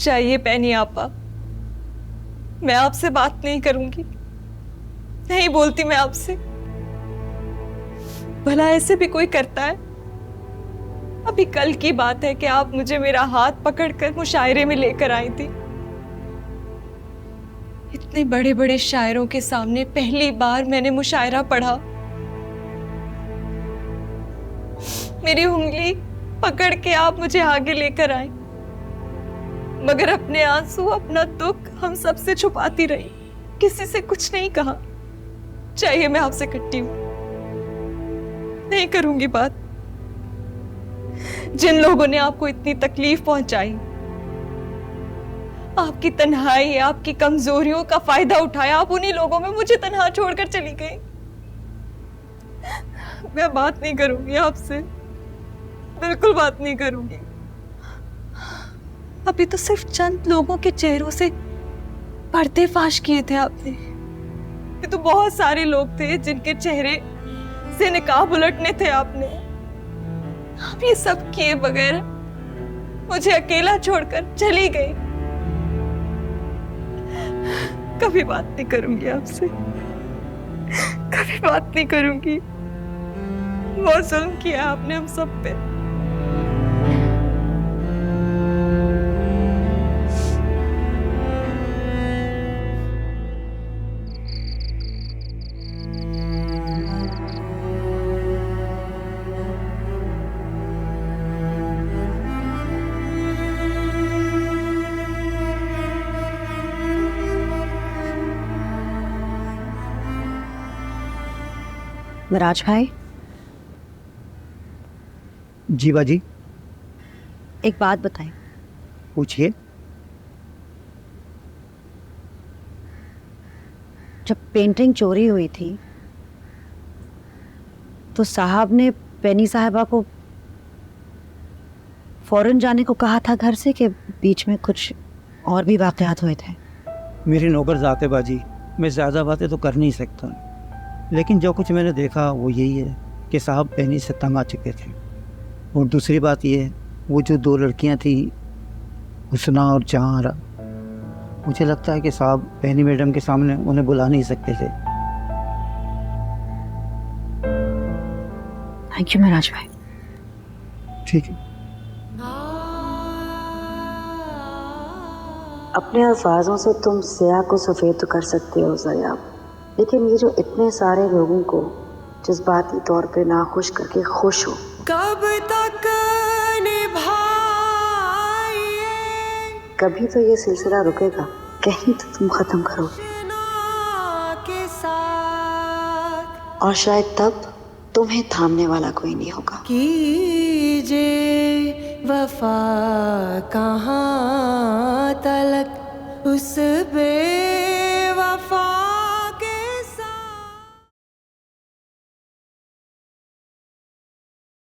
चाहिए पैनी आपा, मैं आपसे बात नहीं करूंगी, नहीं बोलती मैं आपसे। भला ऐसे भी कोई करता है? अभी कल की बात है कि आप मुझे मेरा हाथ पकड़कर मुशायरे में लेकर आई थी। इतने बड़े बड़े शायरों के सामने पहली बार मैंने मुशायरा पढ़ा। मेरी उंगली पकड़ के आप मुझे आगे लेकर आए, मगर अपने आंसू, अपना दुख हम सबसे छुपाती रही, किसी से कुछ नहीं कहा। चाहिए मैं आपसे कट्टी हूं, नहीं करूंगी बात। जिन लोगों ने आपको इतनी तकलीफ पहुंचाई, आपकी तन्हाई, आपकी कमजोरियों का फायदा उठाया, आप उन्हीं लोगों में मुझे तन्हा छोड़कर चली गई। मैं बात नहीं करूंगी आपसे, बिल्कुल बात नहीं करूंगी। अभी तो सिर्फ चंद लोगों के चेहरों से पर्दे फाश किए थे आपने। ये तो बहुत सारे लोग थे जिनके चेहरे से निकाब उलटने थे आपने। आप ये सब किए बगैर मुझे अकेला छोड़कर चली गई। कभी बात नहीं करूंगी आपसे, कभी बात नहीं करूंगी। बहुत जुल्म किया आपने हम सब पे। मिराज भाई, जी बाजी, एक बात बताएं। पूछिए। जब पेंटिंग चोरी हुई थी तो साहब ने पेनी साहिबा को फौरन जाने को कहा था घर से, कि बीच में कुछ और भी वाकयात हुए थे? मेरी नौकर जाते बाजी, मैं ज़्यादा बातें तो कर नहीं सकता, लेकिन जो कुछ मैंने देखा वो यही है कि साहब पैनी से तंग आ चुके थे। और दूसरी बात ये, वो जो दो लड़कियां थी, हुस्ना और जहां, मुझे लगता है कि साहब पैनी मैडम के सामने उन्हें बुला नहीं सकते थे। थैंक यू मिराज भाई। ठीक है। अपने अल्फाजों से तुम स्याह को सफ़ेद तो कर सकते हो ज़याब, लेकिन ये जो इतने सारे लोगों को जज्बाती तौर पे नाखुश करके खुश हो, कब तक निभाइए? कभी तो ये सिलसिला रुकेगा, कहीं तो तुम ख़त्म करोगे। के साथ और शायद तब तुम्हें थामने वाला कोई नहीं होगा। कीजिए वफा कहाँ तलक उस बे